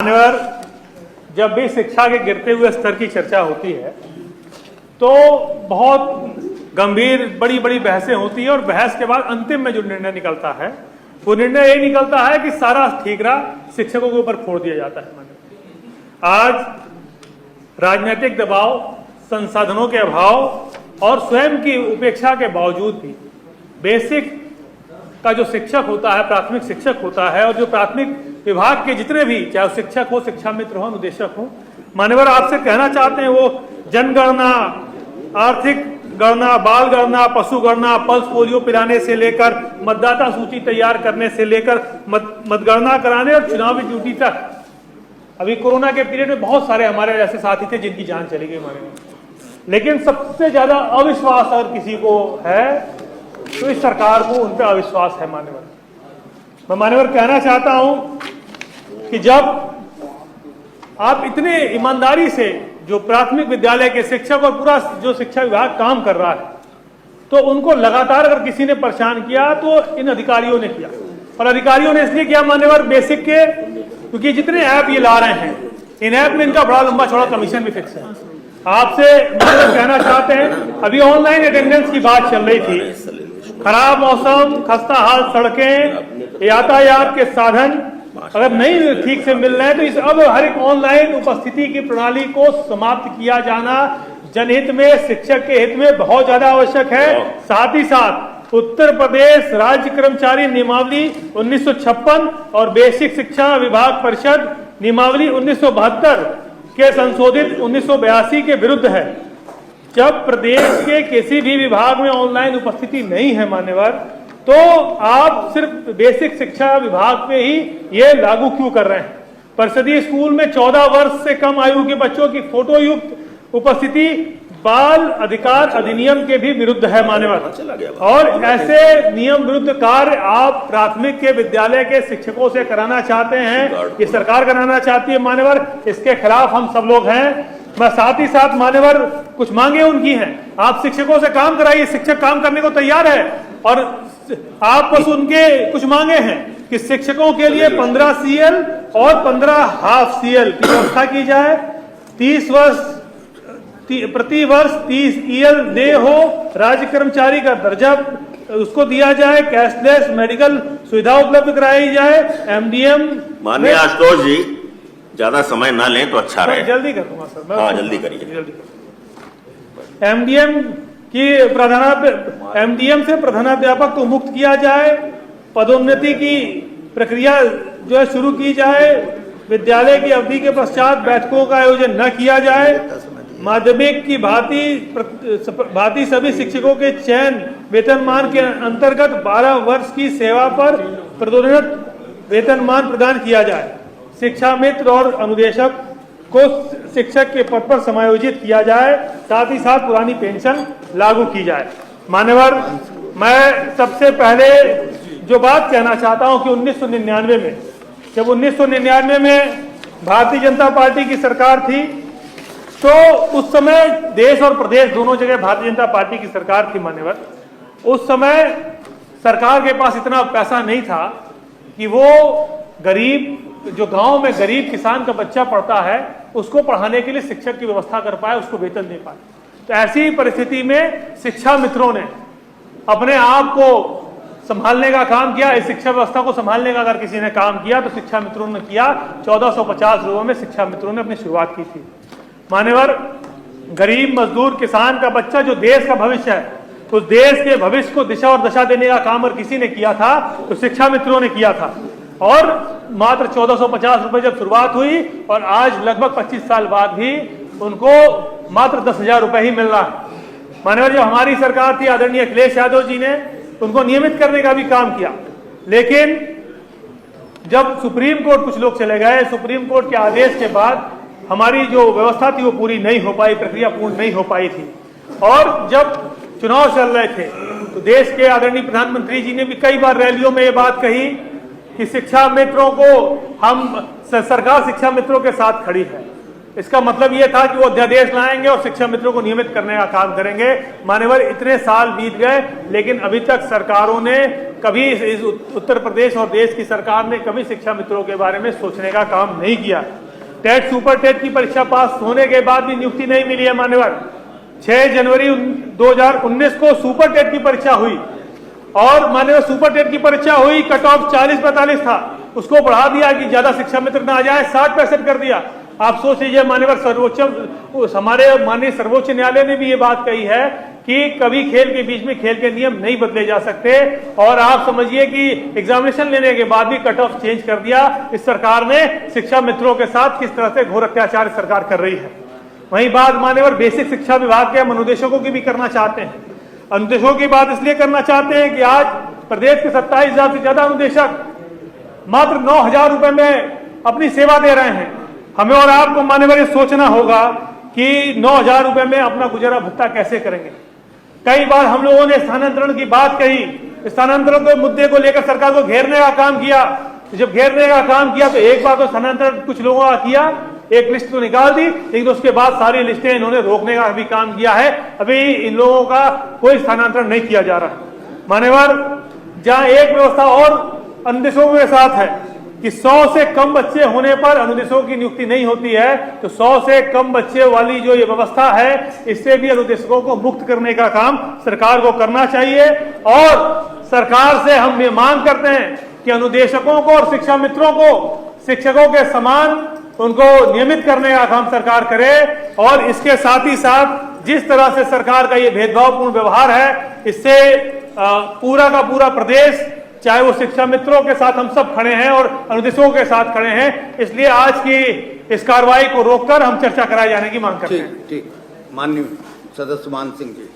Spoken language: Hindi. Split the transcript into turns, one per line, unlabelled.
मान्यवर, जब भी शिक्षा के गिरते हुए स्तर की चर्चा होती है तो बहुत गंभीर बड़ी बड़ी बहसें होती है और बहस के बाद अंतिम में जो निर्णय निकलता है वो निर्णय ये निकलता है कि सारा ठीक रहा, शिक्षकों के ऊपर फोड़ दिया जाता है। आज राजनीतिक दबाव, संसाधनों के अभाव और स्वयं की उपेक्षा के बावजूद भी बेसिक का जो शिक्षक होता है, प्राथमिक शिक्षक होता है, और जो प्राथमिक विभाग के जितने भी, चाहे शिक्षक हो, शिक्षा मित्र हो, अनुदेशक हो, मान्यवर आपसे कहना चाहते हैं वो जनगणना, आर्थिक गणना, बाल गणना, पशु गणना, पल्स पोलियो पिलाने से लेकर मतदाता सूची तैयार करने से लेकर मतगणना कराने और चुनावी ड्यूटी तक। अभी कोरोना के पीरियड में बहुत सारे हमारे ऐसे साथी थे जिनकी जान चली गई मान्यवर, लेकिन सबसे ज्यादा अविश्वास अगर किसी को है तो इस सरकार को उन पर अविश्वास है। मान्यवर, मैं मान्यवर कहना चाहता हूं कि जब आप इतने ईमानदारी से जो प्राथमिक विद्यालय के शिक्षक और पूरा जो शिक्षा विभाग काम कर रहा है, तो उनको लगातार अगर किसी ने परेशान किया तो इन अधिकारियों ने किया। और अधिकारियों ने इसलिए किया मान्यवर बेसिक के, क्योंकि जितने ऐप ये ला रहे हैं, इन ऐप में इनका बड़ा लंबा चौड़ा कमीशन भी फिक्स है। आपसे कहना चाहते हैं, अभी ऑनलाइन अटेंडेंस की बात चल रही थी, खराब मौसम, खस्ता हाल सड़कें, यातायात के साधन अगर नहीं ठीक से मिल रहे हैं तो इस अब हर एक ऑनलाइन उपस्थिति की प्रणाली को समाप्त किया जाना जनहित में, शिक्षक के हित में बहुत ज्यादा आवश्यक है। साथ ही साथ उत्तर प्रदेश राज्य कर्मचारी नियमावली 1956 और बेसिक शिक्षा विभाग परिषद नियमावली 1972 के संशोधित 1982 के विरुद्ध है। जब प्रदेश के किसी भी विभाग में ऑनलाइन उपस्थिति नहीं है मान्यवर, तो आप सिर्फ बेसिक शिक्षा विभाग पे ही ये लागू क्यों कर रहे हैं? परिषदीय स्कूल में 14 वर्ष से कम आयु के बच्चों की फोटो युक्त उपस्थिति बाल अधिकार अधिनियम के भी विरुद्ध है मान्यवर। और ऐसे नियम विरुद्ध कार्य आप प्राथमिक के विद्यालय के शिक्षकों से कराना चाहते हैं, ये सरकार कराना चाहती है मान्यवर, इसके खिलाफ हम सब लोग हैं। मैं साथ ही साथ मान्यवर कुछ मांगे उनकी हैं, आप शिक्षकों से काम कराइए, शिक्षक काम करने को तैयार है, और आप बस उनके कुछ मांगे हैं कि शिक्षकों के लिए 15 CL और 15 हाफ CL की व्यवस्था की जाए, 30 वर्ष प्रति वर्ष 30 EL दे हो, राज्य कर्मचारी का दर्जा उसको दिया जाए, कैशलेस मेडिकल सुविधा उपलब्ध कराई जाए, MDM।
माननीय आशुतोष जी, ज्यादा समय ना लें तो अच्छा रहे।
जल्दी कर दूंगा सर।
हाँ, जल्दी करिए।
MDM की MDM से प्रधानाध्यापक को मुक्त किया जाए, पदोन्नति की प्रक्रिया जो है शुरू की जाए, विद्यालय की अवधि के पश्चात बैठकों का आयोजन न किया जाए, माध्यमिक की भांति सभी शिक्षकों के चयन वेतनमान के अंतर्गत 12 वर्ष की सेवा पर पदोन्नत वेतनमान प्रदान किया जाए, शिक्षा मित्र और अनुदेशक को शिक्षक के पद पर समायोजित किया जाए, साथ ही साथ पुरानी पेंशन लागू की जाए। मान्यवर, मैं सबसे पहले जो बात कहना चाहता हूं कि 1999 में, जब 1999 में भारतीय जनता पार्टी की सरकार थी, तो उस समय देश और प्रदेश दोनों जगह भारतीय जनता पार्टी की सरकार थी मान्यवर। उस समय सरकार के पास इतना पैसा नहीं था कि वो गरीब, जो गांव में गरीब किसान का बच्चा पढ़ता है, उसको पढ़ाने के लिए शिक्षक की व्यवस्था कर पाए, उसको वेतन दे पाए। तो ऐसी परिस्थिति में शिक्षा मित्रों ने अपने आप को संभालने का काम किया। इस शिक्षा व्यवस्था को संभालने का अगर किसी ने काम किया तो शिक्षा मित्रों ने किया। 1450 रुपये में शिक्षा मित्रों ने अपनी शुरुआत की थी मान्यवर। गरीब मजदूर किसान का बच्चा जो देश का भविष्य है, उस देश के भविष्य को दिशा और दशा देने का काम अगर किसी ने किया था तो शिक्षा मित्रों ने किया था। और मात्र 1450 रुपए जब शुरुआत हुई, और आज लगभग 25 साल बाद भी उनको मात्र 10,000 रुपए ही मिल रहा है मान्यवर। जो हमारी सरकार थी आदरणीय अखिलेश यादव जी ने उनको नियमित करने का भी काम किया, लेकिन जब सुप्रीम कोर्ट कुछ लोग चले गए, सुप्रीम कोर्ट के आदेश के बाद हमारी जो व्यवस्था थी वो पूरी नहीं हो पाई, प्रक्रिया पूर्ण नहीं हो पाई थी। और जब चुनाव चल रहे थे तो देश के आदरणीय प्रधानमंत्री जी ने भी कई बार रैलियों में ये बात कही कि शिक्षा मित्रों को सरकार शिक्षा मित्रों के साथ खड़ी है। इसका मतलब ये था कि वो अध्यादेश लाएंगे और शिक्षा मित्रों को नियमित करने का काम करेंगे। मान्यवर, इतने साल बीत गए लेकिन अभी तक सरकारों ने कभी इस उत्तर प्रदेश और देश की सरकार ने कभी शिक्षा मित्रों के बारे में सोचने का काम नहीं किया। टेट सुपर टेट की परीक्षा पास होने के बाद भी नियुक्ति नहीं मिली है मान्यवर। 6 जनवरी 2019 को सुपर टेट की परीक्षा हुई और मान्यवर सुपर टेट की परीक्षा हुई, कट ऑफ 40-45 था, उसको बढ़ा दिया कि ज्यादा शिक्षा मित्र ना आ जाए, 60% कर दिया। आप सोच लीजिए मान्यवर हमारे माननीय सर्वोच्च न्यायालय ने भी ये बात कही है कि कभी खेल के बीच में खेल के नियम नहीं बदले जा सकते, और आप समझिए कि एग्जामिनेशन लेने के बाद भी कट ऑफ चेंज कर दिया। इस सरकार ने शिक्षा मित्रों के साथ किस तरह से घोर अत्याचार सरकार कर रही है। वहीं बात मान्यवर बेसिक शिक्षा विभाग के हम अनुदेशकों की भी करना चाहते हैं। अनुदेशकों की बात इसलिए करना चाहते हैं कि आज प्रदेश के 27,000 से ज्यादा अनुदेशक मात्र 9,000 रुपए में अपनी सेवा दे रहे हैं। हमें और आपको मान्यवर ये सोचना होगा कि 9,000 रुपए में अपना गुजारा भत्ता कैसे करेंगे। कई बार हम लोगों ने स्थानांतरण की बात कही, स्थानांतरण के मुद्दे को लेकर सरकार को घेरने का काम किया। जब घेरने का काम किया तो एक बार तो स्थानांतरण कुछ लोगों का किया, एक लिस्ट तो निकाल दी, लेकिन उसके बाद सारी लिस्टें इन्होंने रोकने का भी काम किया है। अभी इन लोगों का कोई स्थानांतरण नहीं किया जा रहा है। मान्यवर, जहां एक व्यवस्था और अनुदेशों के साथ है कि 100 से कम बच्चे होने पर अनुदेशकों की नियुक्ति नहीं होती है, तो 100 से कम बच्चे वाली जो ये व्यवस्था है, इससे भी अनुदेशकों को मुक्त करने का काम सरकार को करना चाहिए। और सरकार से हम ये मांग करते हैं कि अनुदेशकों को और शिक्षा मित्रों को शिक्षकों के समान उनको नियमित करने का काम सरकार करे। और इसके साथ ही साथ जिस तरह से सरकार का ये भेदभावपूर्ण व्यवहार है, इससे पूरा का पूरा प्रदेश, चाहे वो शिक्षा मित्रों के साथ हम सब खड़े हैं और अनुदेशकों के साथ खड़े हैं। इसलिए आज की इस कार्रवाई को रोककर हम चर्चा कराए जाने की मांग करते हैं।
ठीक, माननीय सदस्य मान सिंह जी।